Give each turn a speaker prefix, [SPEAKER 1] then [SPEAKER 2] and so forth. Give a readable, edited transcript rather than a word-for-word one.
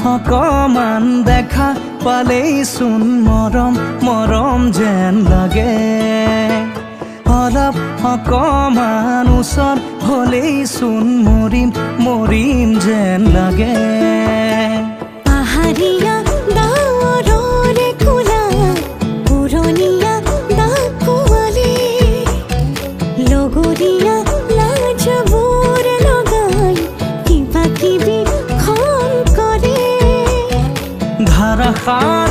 [SPEAKER 1] অকমান দেখা পালেই চোন মৰম মৰম যেন লাগে অলপ অকমান ওচৰ হলেই চোন মৰিম মৰিম যেন লাগে
[SPEAKER 2] পাহাৰীয়া ডাৱৰৰে কোলা পুৰণীয়া ডাকুৱালী লগৰীয়া লাজবোৰ লগাই কিবা কিবি খন কৰে
[SPEAKER 1] ধাৰাসাৰ